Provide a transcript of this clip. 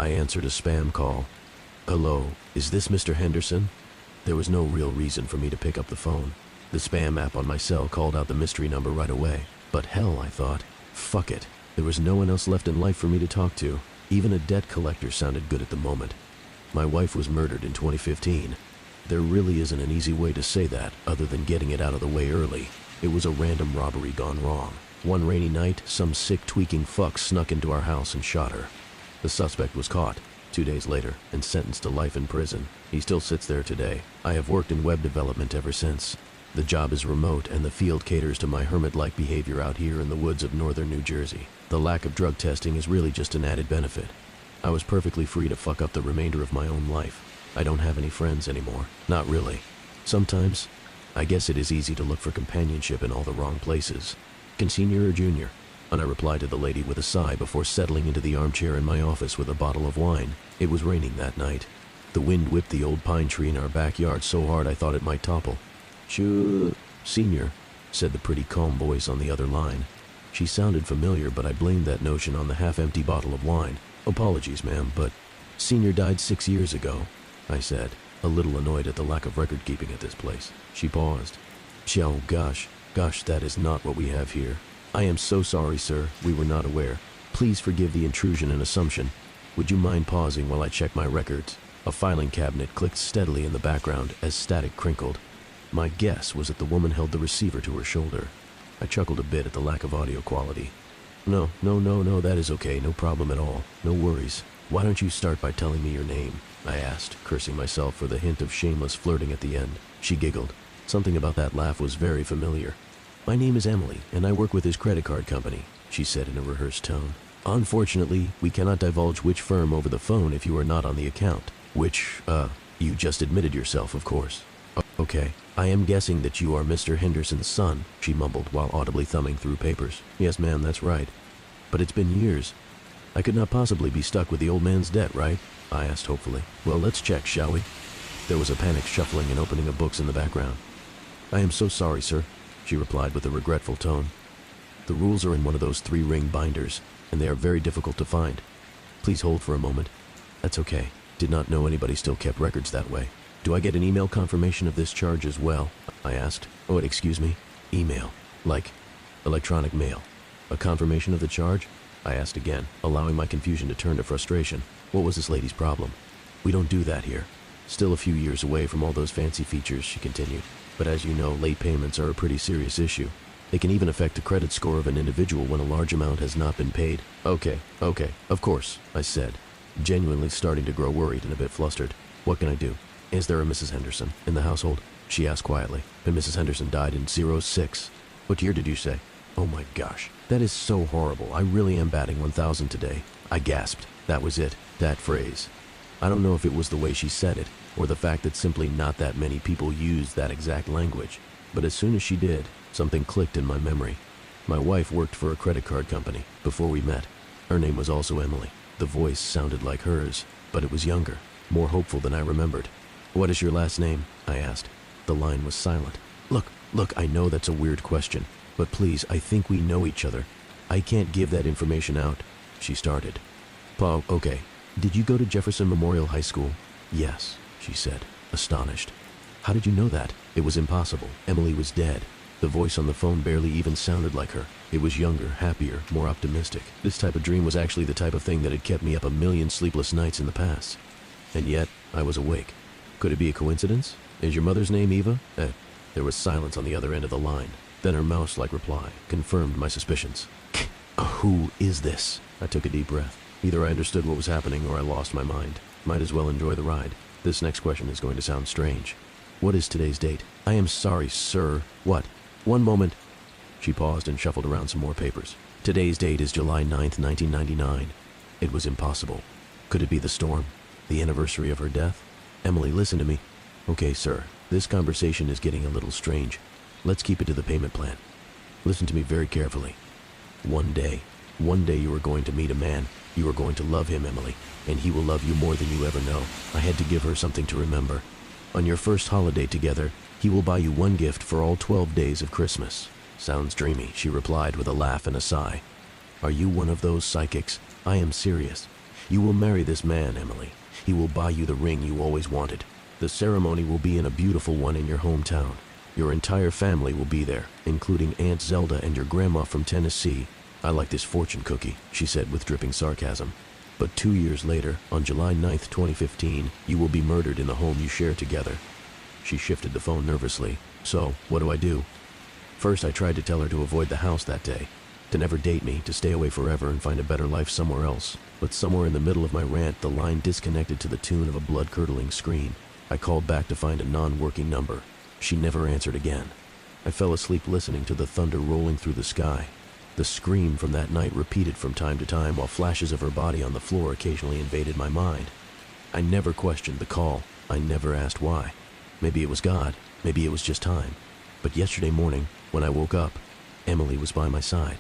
I answered a spam call. Hello, is this Mr. Henderson? There was no real reason for me to pick up the phone. The spam app on my cell called out the mystery number right away. But hell, I thought. Fuck it. There was no one else left in life for me to talk to. Even a debt collector sounded good at the moment. My wife was murdered in 2015. There really isn't an easy way to say that other than getting it out of the way early. It was a random robbery gone wrong. One rainy night, some sick tweaking fuck snuck into our house and shot her. The suspect was caught 2 days later and sentenced to life in prison. He still sits there today. I have worked in web development ever since. The job is remote and the field caters to my hermit-like behavior out here in the woods of northern New Jersey. The lack of drug testing is really just an added benefit. I was perfectly free to fuck up the remainder of my own life. I don't have any friends anymore. Not really. Sometimes, I guess it is easy to look for companionship in all the wrong places. Senior or junior? And I replied to the lady with a sigh before settling into the armchair in my office with a bottle of wine. It was raining that night. The wind whipped the old pine tree in our backyard so hard I thought it might topple. Sure, senior, said the pretty calm voice on the other line. She sounded familiar, but I blamed that notion on the half-empty bottle of wine. Apologies, ma'am, but senior died 6 years ago, I said, a little annoyed at the lack of record-keeping at this place. She paused. Oh, gosh, that is not what we have here. I am so sorry, sir. We were not aware. Please forgive the intrusion and assumption. Would you mind pausing while I check my records? A filing cabinet clicked steadily in the background as static crinkled. My guess was that the woman held the receiver to her shoulder. I chuckled a bit at the lack of audio quality. No, that is okay. No problem at all. No worries. Why don't you start by telling me your name? I asked, cursing myself for the hint of shameless flirting at the end. She giggled. Something about that laugh was very familiar. My name is Emily, and I work with his credit card company, she said in a rehearsed tone. Unfortunately, we cannot divulge which firm over the phone if you are not on the account. Which, you just admitted yourself, of course. Okay. I am guessing that you are Mr. Henderson's son, she mumbled while audibly thumbing through papers. Yes, ma'am, that's right. But it's been years. I could not possibly be stuck with the old man's debt, right? I asked hopefully. Well, let's check, shall we? There was a panicked shuffling and opening of books in the background. I am so sorry, sir, she replied with a regretful tone. The rules are in one of those 3-ring binders, and they are very difficult to find. Please hold for a moment. That's okay. Did not know anybody still kept records that way. Do I get an email confirmation of this charge as well? I asked. Oh, excuse me? Email. Like electronic mail. A confirmation of the charge? I asked again, allowing my confusion to turn to frustration. What was this lady's problem? We don't do that here. Still a few years away from all those fancy features, she continued. But as you know, late payments are a pretty serious issue. They can even affect the credit score of an individual when a large amount has not been paid. Okay, of course, I said, genuinely starting to grow worried and a bit flustered. What can I do? Is there a Mrs. Henderson in the household? She asked quietly. And Mrs. Henderson died in 06. What year did you say? Oh my gosh, that is so horrible. I really am batting 1,000 today. I gasped. That was it, that phrase. I don't know if it was the way she said it, or the fact that simply not that many people used that exact language. But as soon as she did, something clicked in my memory. My wife worked for a credit card company before we met. Her name was also Emily. The voice sounded like hers, but it was younger, more hopeful than I remembered. What is your last name? I asked. The line was silent. Look, I know that's a weird question, but please, I think we know each other. I can't give that information out, she started. Okay. Did you go to Jefferson Memorial High School? Yes, she said, astonished. How did you know that? It was impossible. Emily was dead. The voice on the phone barely even sounded like her. It was younger, happier, more optimistic. This type of dream was actually the type of thing that had kept me up a million sleepless nights in the past. And yet, I was awake. Could it be a coincidence? Is your mother's name Eva? There was silence on the other end of the line. Then her mouse-like reply confirmed my suspicions. Who is this? I took a deep breath. Either I understood what was happening or I lost my mind. Might as well enjoy the ride. This next question is going to sound strange. What is today's date? I am sorry, sir. What? One moment. She paused and shuffled around some more papers. Today's date is July 9th, 1999. It was impossible. Could it be the storm? The anniversary of her death? Emily, listen to me. Okay, sir. This conversation is getting a little strange. Let's keep it to the payment plan. Listen to me very carefully. One day you are going to meet a man. You are going to love him, Emily, and he will love you more than you ever know. I had to give her something to remember. On your first holiday together, he will buy you one gift for all 12 days of Christmas. Sounds dreamy, she replied with a laugh and a sigh. Are you one of those psychics? I am serious. You will marry this man, Emily. He will buy you the ring you always wanted. The ceremony will be in a beautiful one in your hometown. Your entire family will be there, including Aunt Zelda and your grandma from Tennessee. I like this fortune cookie, she said with dripping sarcasm. But 2 years later, on July 9th, 2015, you will be murdered in the home you share together. She shifted the phone nervously. So, what do I do? First, I tried to tell her to avoid the house that day, to never date me, to stay away forever and find a better life somewhere else. But somewhere in the middle of my rant, the line disconnected to the tune of a blood-curdling scream. I called back to find a non-working number. She never answered again. I fell asleep listening to the thunder rolling through the sky. The scream from that night repeated from time to time while flashes of her body on the floor occasionally invaded my mind. I never questioned the call. I never asked why. Maybe it was God. Maybe it was just time. But yesterday morning, when I woke up, Emily was by my side.